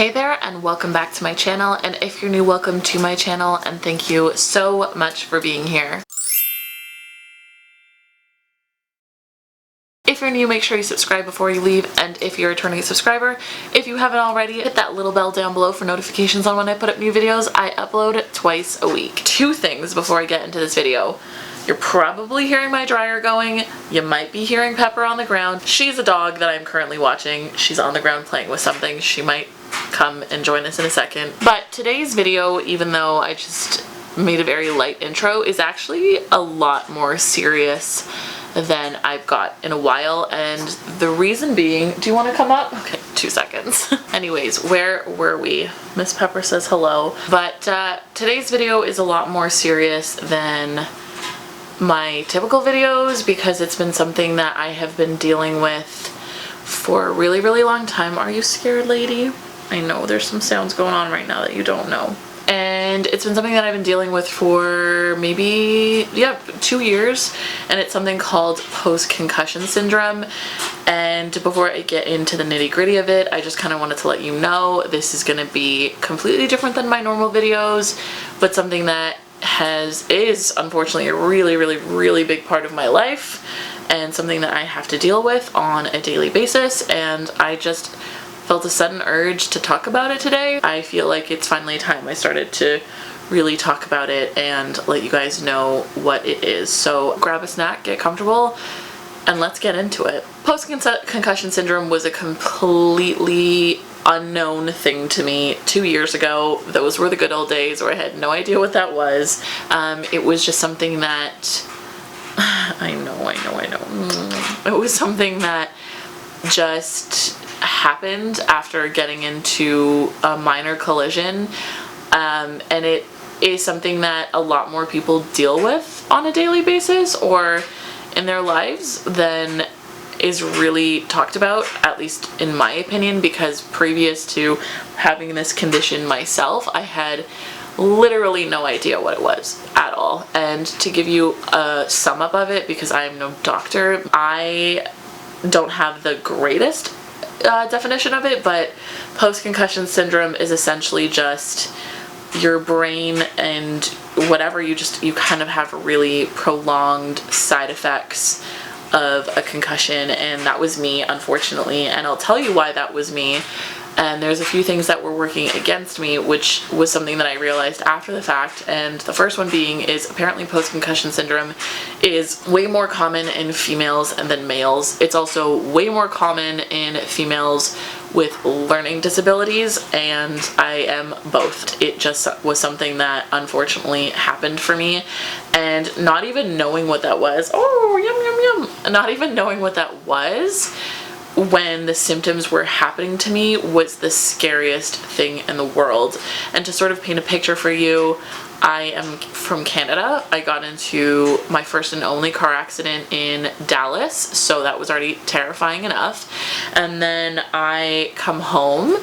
Hey there and welcome back to my channel, and if you're new, welcome to my channel and thank you so much for being here. If you're new, make sure you subscribe before you leave, and if you're a returning subscriber, if you haven't already, hit that little bell down below for notifications on when I put up new videos. I upload twice a week. Two things before I get into this video. You're probably hearing my dryer going. You might be hearing Pepper on the ground. She's a dog that I'm currently watching. She's on the ground playing with something. She might come and join us in a second. But today's video, even though I just made a very light intro, is actually a lot more serious than I've got in a while, and the reason being, do you want to come up? Okay, 2 seconds. Anyways, where were we? Miss Pepper says hello. But today's video is a lot more serious than my typical videos because it's been something that I have been dealing with for a really, really long time. Are you scared, lady? I know there's some sounds going on right now that you don't know. And it's been something that I've been dealing with for maybe, 2 years, and it's something called Post Concussion Syndrome. And before I get into the nitty-gritty of it, I just kind of wanted to let you know this is going to be completely different than my normal videos, but something that is unfortunately a really, really, really big part of my life and something that I have to deal with on a daily basis, and I just felt a sudden urge to talk about it today. I feel like it's finally time I started to really talk about it and let you guys know what it is. So grab a snack, get comfortable, and let's get into it. Post-concussion syndrome was a completely unknown thing to me 2 years ago. Those were the good old days where I had no idea what that was. It was just something that I know. It was something that just happened after getting into a minor collision, and it is something that a lot more people deal with on a daily basis or in their lives than is really talked about, at least in my opinion, because previous to having this condition myself, I had literally no idea what it was at all. And to give you a sum up of it, because I am no doctor, I don't have the greatest definition of it, but post-concussion syndrome is essentially just your brain and whatever, you kind of have really prolonged side effects of a concussion, and that was me, unfortunately, and I'll tell you why that was me. And there's a few things that were working against me, which was something that I realized after the fact. And the first one being is apparently post-concussion syndrome is way more common in females than males. It's also way more common in females with learning disabilities, and I am both. It just was something that unfortunately happened for me, and not even knowing what that was, not even knowing what that was when the symptoms were happening to me was the scariest thing in the world. And to sort of paint a picture for you, I am from Canada. I got into my first and only car accident in Dallas, so that was already terrifying enough. And then I come home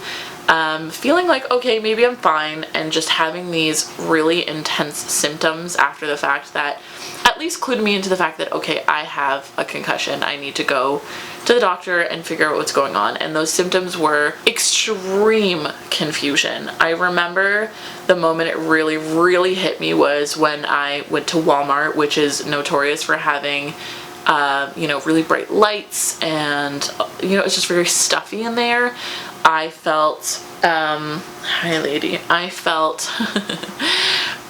feeling like, okay, maybe I'm fine, and just having these really intense symptoms after the fact that at least clued me into the fact that, okay, I have a concussion. I need to go to the doctor and figure out what's going on. And those symptoms were extreme confusion. I remember the moment it really, really hit me was when I went to Walmart, which is notorious for having really bright lights, and it's just very stuffy in there. I felt hi lady, I felt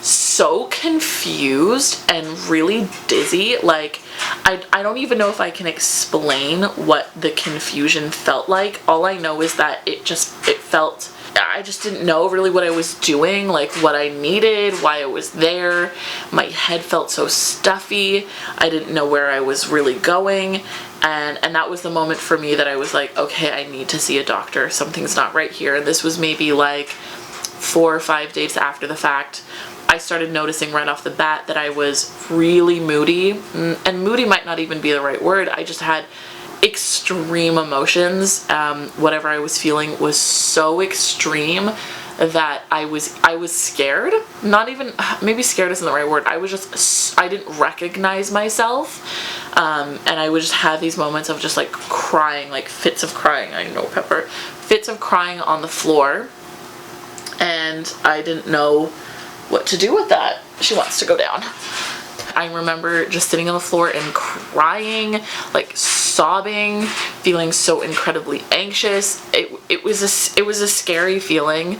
so confused and really dizzy. Like I don't even know if I can explain what the confusion felt like. All I know is that it felt, I just didn't know really what I was doing, like what I needed, why I was there. My head felt so stuffy. I didn't know where I was really going. And that was the moment for me that I was like, okay, I need to see a doctor. Something's not right here. And this was maybe like 4 or 5 days after the fact. I started noticing right off the bat that I was really moody, and moody might not even be the right word. I just had extreme emotions. Whatever I was feeling was so extreme that I was scared. Not even, maybe scared isn't the right word. I didn't recognize myself. And I would just have these moments of just like crying, like fits of crying. I know, Pepper. Fits of crying on the floor. And I didn't know what to do with that. She wants to go down. I remember just sitting on the floor and crying, like sobbing, feeling so incredibly anxious. It was a scary feeling.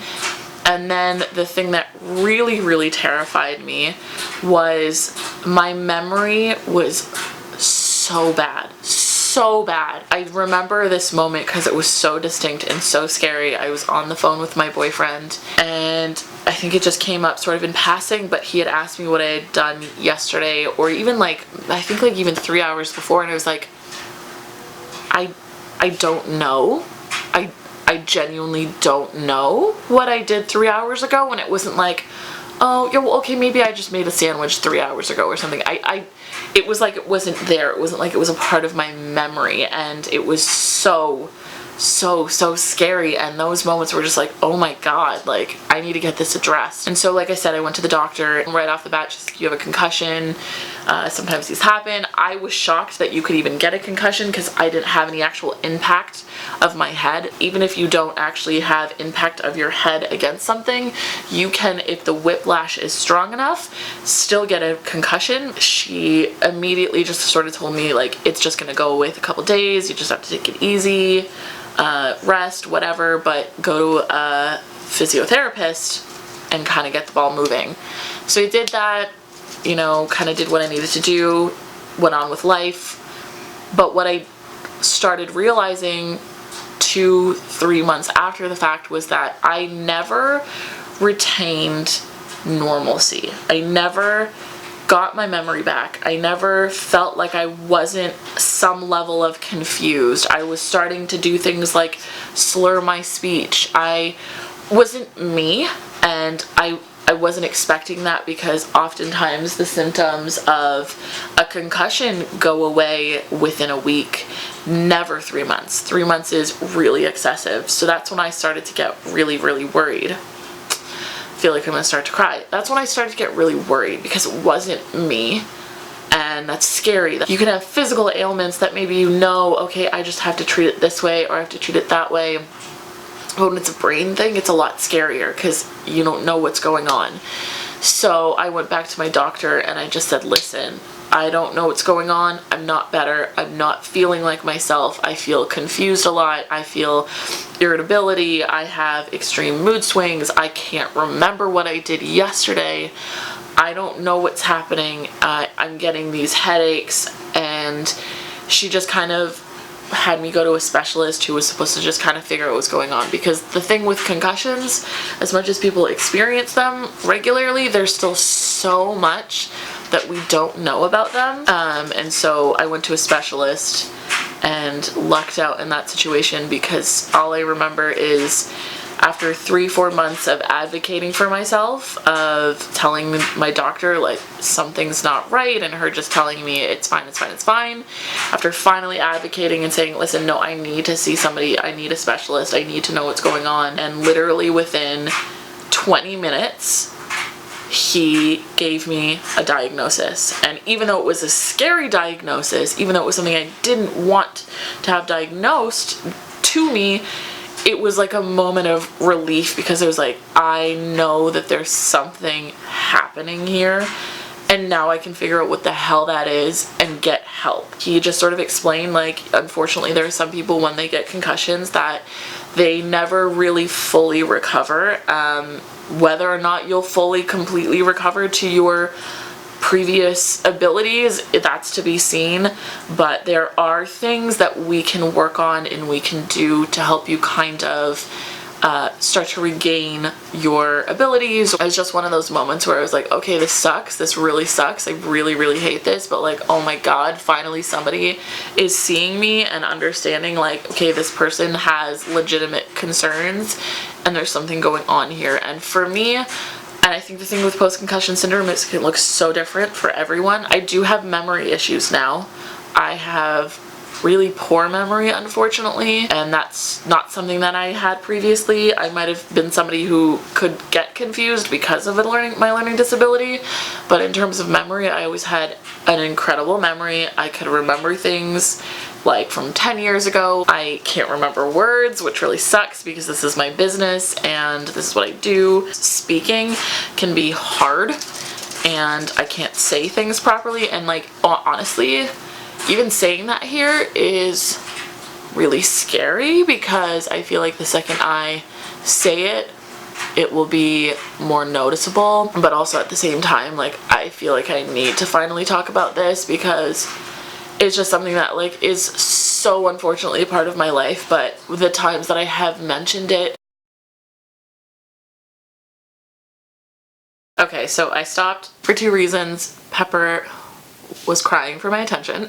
And then the thing that really terrified me was my memory was so bad. So bad. I remember this moment because it was so distinct and so scary. I was on the phone with my boyfriend, and I think it just came up sort of in passing, but he had asked me what I had done yesterday, or even like, I think like even 3 hours before, and I was like, I don't know. I genuinely don't know what I did 3 hours ago, and it wasn't like, oh, yeah, well, okay, maybe I just made a sandwich 3 hours ago or something. It was like it wasn't there. It wasn't like it was a part of my memory, and it was so scary. And those moments were just like, oh my god, like I need to get this addressed. And so, like I said, I went to the doctor, and right off the bat, she's like, you have a concussion. Sometimes these happen. I was shocked that you could even get a concussion because I didn't have any actual impact of my head. Even if you don't actually have impact of your head against something, you can, if the whiplash is strong enough, still get a concussion. She immediately just sort of told me like, it's just gonna go away in a couple days, you just have to take it easy, rest, whatever, but go to a physiotherapist and kind of get the ball moving. So I did that, you know, kind of did what I needed to do, went on with life. But what I started realizing 2-3 months after the fact was that I never retained normalcy. I never got my memory back. I never felt like I wasn't some level of confused. I was starting to do things like slur my speech. I wasn't me, and I wasn't expecting that, because oftentimes the symptoms of a concussion go away within a week, never 3 months. 3 months is really excessive. So that's when I started to get really worried. I feel like I'm gonna start to cry. That's when I started to get really worried, because it wasn't me. And that's scary. You can have physical ailments that maybe you know, okay, I just have to treat it this way, or I have to treat it that way. But when it's a brain thing, it's a lot scarier because you don't know what's going on. So I went back to my doctor and I just said, listen, I don't know what's going on. I'm not better. I'm not feeling like myself. I feel confused a lot. I feel irritability. I have extreme mood swings. I can't remember what I did yesterday. I don't know what's happening. I'm getting these headaches. And she just kind of had me go to a specialist who was supposed to just kind of figure out what was going on, because the thing with concussions, as much as people experience them regularly, there's still so much that we don't know about them. And so I went to a specialist and lucked out in that situation, because all I remember is after 3-4 months of advocating for myself, of telling my doctor like something's not right, and her just telling me it's fine, it's fine, it's fine, after finally advocating and saying, listen, no, I need to see somebody, I need a specialist, I need to know what's going on, and literally within 20 minutes he gave me a diagnosis. And even though it was a scary diagnosis, even though it was something I didn't want to have diagnosed to me, it was like a moment of relief, because it was like, I know that there's something happening here, and now I can figure out what the hell that is and get help. He just sort of explained, like, unfortunately there are some people when they get concussions that they never really fully recover. Whether or not you'll fully completely recover to your previous abilities, that's to be seen, but there are things that we can work on and we can do to help you kind of start to regain your abilities. It was just one of those moments where I was like, okay, this sucks, this really sucks, I really hate this, but like, oh my god, finally somebody is seeing me and understanding, like, okay, this person has legitimate concerns and there's something going on here. And for me, and I think the thing with post-concussion syndrome is it can look so different for everyone. I do have memory issues now. I have really poor memory, unfortunately, and that's not something that I had previously. I might have been somebody who could get confused because of my learning disability, but in terms of memory, I always had an incredible memory. I could remember things like from 10 years ago. I can't remember words, which really sucks because this is my business and this is what I do. Speaking can be hard and I can't say things properly, and like honestly, even saying that here is really scary because I feel like the second I say it, it will be more noticeable. But also at the same time, like, I feel like I need to finally talk about this because it's just something that like is so unfortunately a part of my life. But the times that I have mentioned it. Okay, so I stopped for two reasons. Pepper was crying for my attention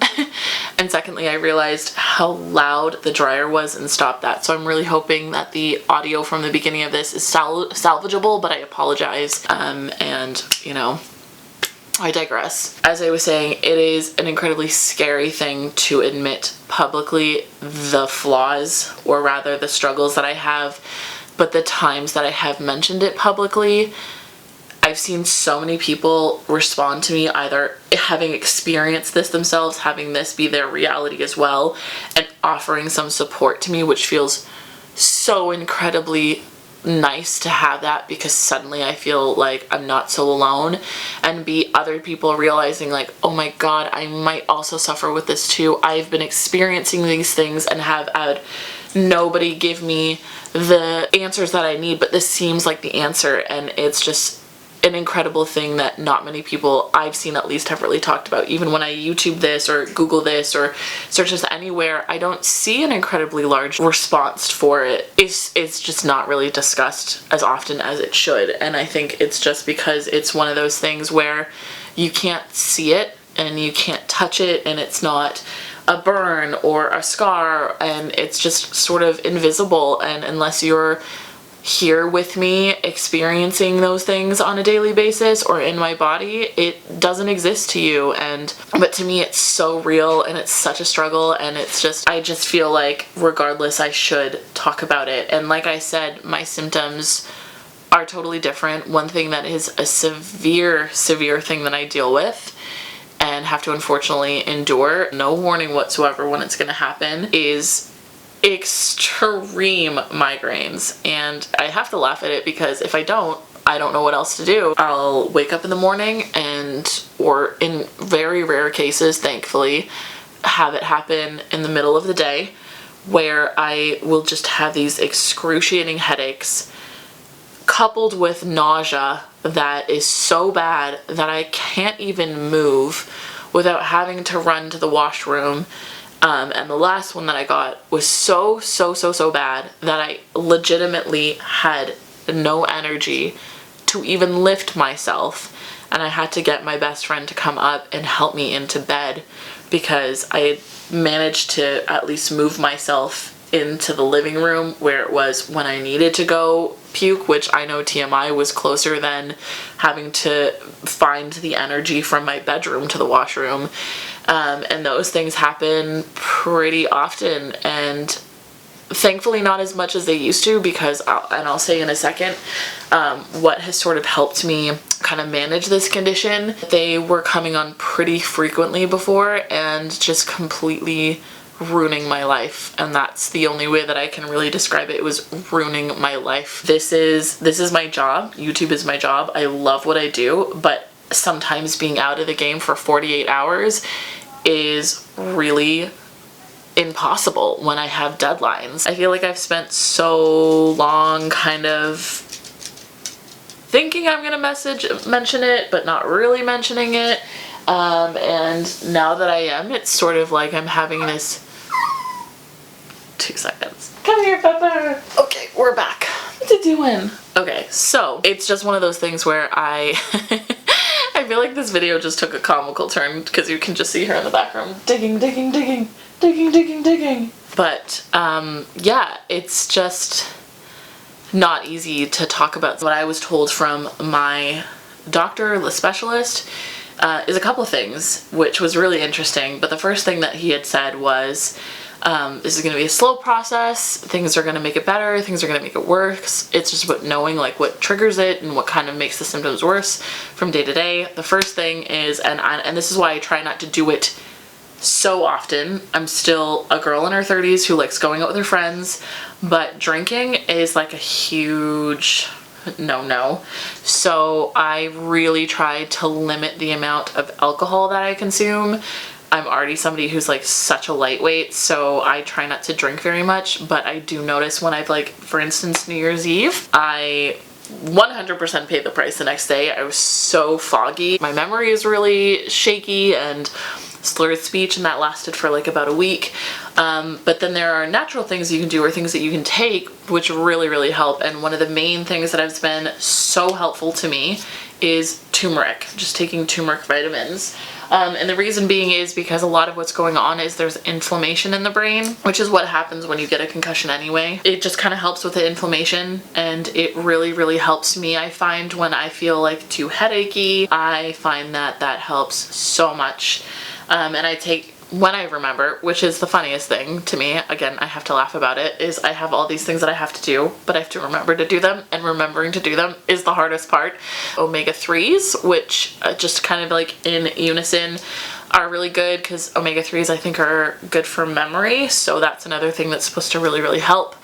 and secondly, I realized how loud the dryer was and stopped that. So I'm really hoping that the audio from the beginning of this is salvageable, but I apologize. And you know, I digress. As I was saying, it is an incredibly scary thing to admit publicly the flaws, or rather the struggles that I have, but the times that I have mentioned it publicly, I've seen so many people respond to me either having experienced this themselves, having this be their reality as well, and offering some support to me, which feels so incredibly nice to have that because suddenly I feel like I'm not so alone, and B, other people realizing like, oh my god, I might also suffer with this too. I've been experiencing these things and have had nobody give me the answers that I need, but this seems like the answer, and it's just an incredible thing that not many people I've seen at least have really talked about. Even when I YouTube this or Google this or search this anywhere, I don't see an incredibly large response for it. It's just not really discussed as often as it should, and I think it's just because it's one of those things where you can't see it and you can't touch it, and it's not a burn or a scar, and it's just sort of invisible, and unless you're here with me experiencing those things on a daily basis or in my body, it doesn't exist to you. But to me it's so real and it's such a struggle, and it's just, I just feel like regardless I should talk about it. And like I said, my symptoms are totally different. One thing that is a severe thing that I deal with and have to unfortunately endure, no warning whatsoever when it's gonna happen, is extreme migraines. And I have to laugh at it because if I don't know what else to do. I'll wake up in the morning or in very rare cases, thankfully, have it happen in the middle of the day where I will just have these excruciating headaches coupled with nausea that is so bad that I can't even move without having to run to the washroom. And the last one that I got was so bad that I legitimately had no energy to even lift myself, and I had to get my best friend to come up and help me into bed because I had managed to at least move myself into the living room where it was when I needed to go puke, which I know TMI was closer than having to find the energy from my bedroom to the washroom. And those things happen pretty often, and thankfully not as much as they used to, because I'll say in a second what has sort of helped me kind of manage this condition. They were coming on pretty frequently before and just completely ruining my life, and that's the only way that I can really describe it. It was ruining my life. This is my job. YouTube is my job. I love what I do, but sometimes being out of the game for 48 hours is really impossible when I have deadlines. I feel like I've spent so long kind of thinking I'm gonna mention it, but not really mentioning it. And now that I am, it's sort of like I'm having this 2 seconds. Come here, Pepper. Okay, we're back. What you doing? Okay, so it's just one of those things where I feel like this video just took a comical turn because you can just see her in the background digging. But yeah, it's just not easy to talk about. What I was told from my doctor, the specialist, is a couple things, which was really interesting. But the first thing that he had said was, this is going to be a slow process. Things are going to make it better. Things are going to make it worse. It's just about knowing like what triggers it and what kind of makes the symptoms worse from day to day. The first thing is, and this is why I try not to do it so often. I'm still a girl in her 30s who likes going out with her friends, but drinking is like a huge no. So I really try to limit the amount of alcohol that I consume. I'm already somebody who's like such a lightweight, so I try not to drink very much, but I do notice when I've like, for instance, New Year's Eve, I 100% paid the price the next day. I was so foggy. My memory is really shaky and slurred speech, and that lasted for like about a week. But then there are natural things you can do or things that you can take which really help, and one of the main things that has been so helpful to me is turmeric, just taking turmeric vitamins. And the reason being is because a lot of what's going on is there's inflammation in the brain, which is what happens when you get a concussion anyway. It just kind of helps with the inflammation, and it really helps me. I find when I feel like too headachy, I find that that helps so much. And I take, when I remember, which is the funniest thing to me, again, I have to laugh about it, is I have all these things that I have to do, but I have to remember to do them, and remembering to do them is the hardest part. Omega-3s, which just kind of like in unison are really good, because omega-3s I think are good for memory, so that's another thing that's supposed to really help.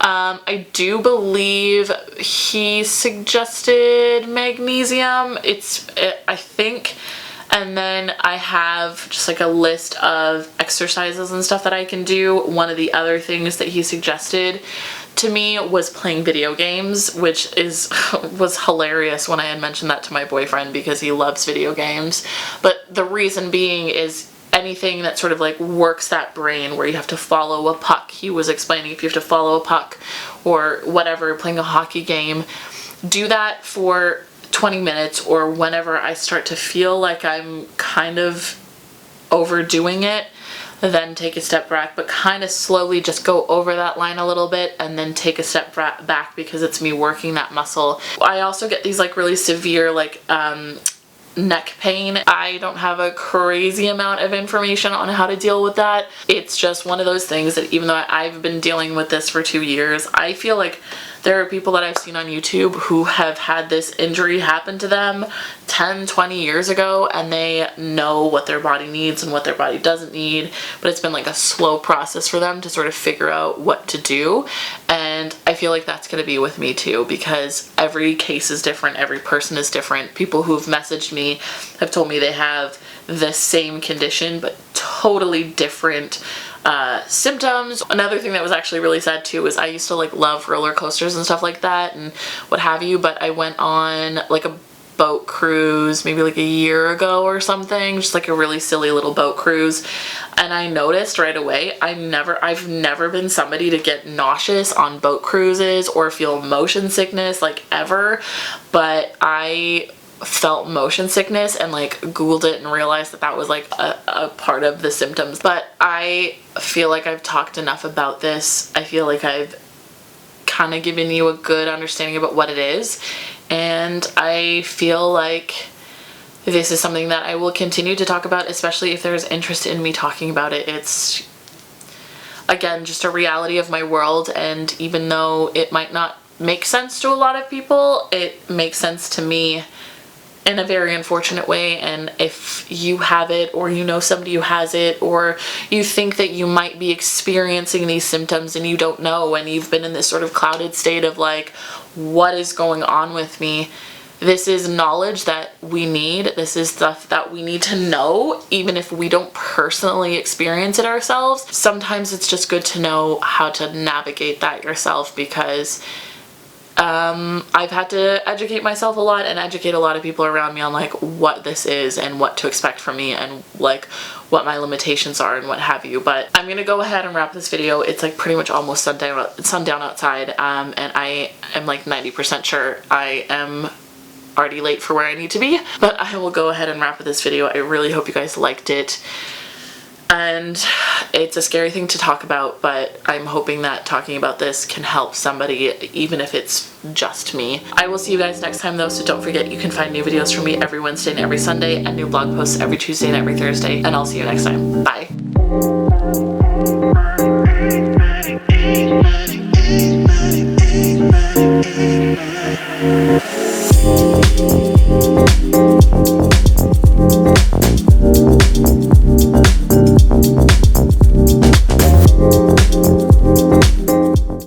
I do believe he suggested magnesium. I think. And then I have just like a list of exercises and stuff that I can do. One of the other things that he suggested to me was playing video games, which was hilarious when I had mentioned that to my boyfriend because he loves video games. But the reason being is anything that sort of like works that brain where you have to follow a puck. He was explaining if you have to follow a puck or whatever, playing a hockey game, do that for 20 minutes, or whenever I start to feel like I'm kind of overdoing it, then take a step back, but kind of slowly just go over that line a little bit and then take a step back because it's me working that muscle. I also get these like really severe like neck pain. I don't have a crazy amount of information on how to deal with that. It's just one of those things that even though I've been dealing with this for 2 years, I feel like there are people that I've seen on YouTube who have had this injury happen to them 10, 20 years ago, and they know what their body needs and what their body doesn't need, but it's been like a slow process for them to sort of figure out what to do. And I feel like that's going to be with me too, because every case is different, every person is different. People who've messaged me have told me they have the same condition but totally different symptoms. Another thing that was actually really sad too is I used to like love roller coasters and stuff like that and what have you, but I went on like a boat cruise maybe like a year ago or something, just like a really silly little boat cruise, and I noticed right away I've never been somebody to get nauseous on boat cruises or feel motion sickness like ever, but I felt motion sickness and like googled it and realized that that was like a part of the symptoms. But I feel like I've talked enough about this. I feel like I've kind of given you a good understanding about what it is, and I feel like this is something that I will continue to talk about, especially if there's interest in me talking about it. It's again just a reality of my world, and even though it might not make sense to a lot of people, it makes sense to me in a very unfortunate way. And if you have it, or you know somebody who has it, or you think that you might be experiencing these symptoms and you don't know, and you've been in this sort of clouded state of like, what is going on with me? This is knowledge that we need. This is stuff that we need to know, even if we don't personally experience it ourselves. Sometimes it's just good to know how to navigate that yourself, because I've had to educate myself a lot and educate a lot of people around me on like what this is and what to expect from me and like what my limitations are and what have you. But I'm gonna go ahead and wrap this video. It's like pretty much almost sundown outside, and I am like 90% sure I am already late for where I need to be, but I will go ahead and wrap this video. I really hope you guys liked it. And it's a scary thing to talk about, but I'm hoping that talking about this can help somebody, even if it's just me. I will see you guys next time though, so don't forget you can find new videos from me every Wednesday and every Sunday, and new blog posts every Tuesday and every Thursday, and I'll see you next time. Bye.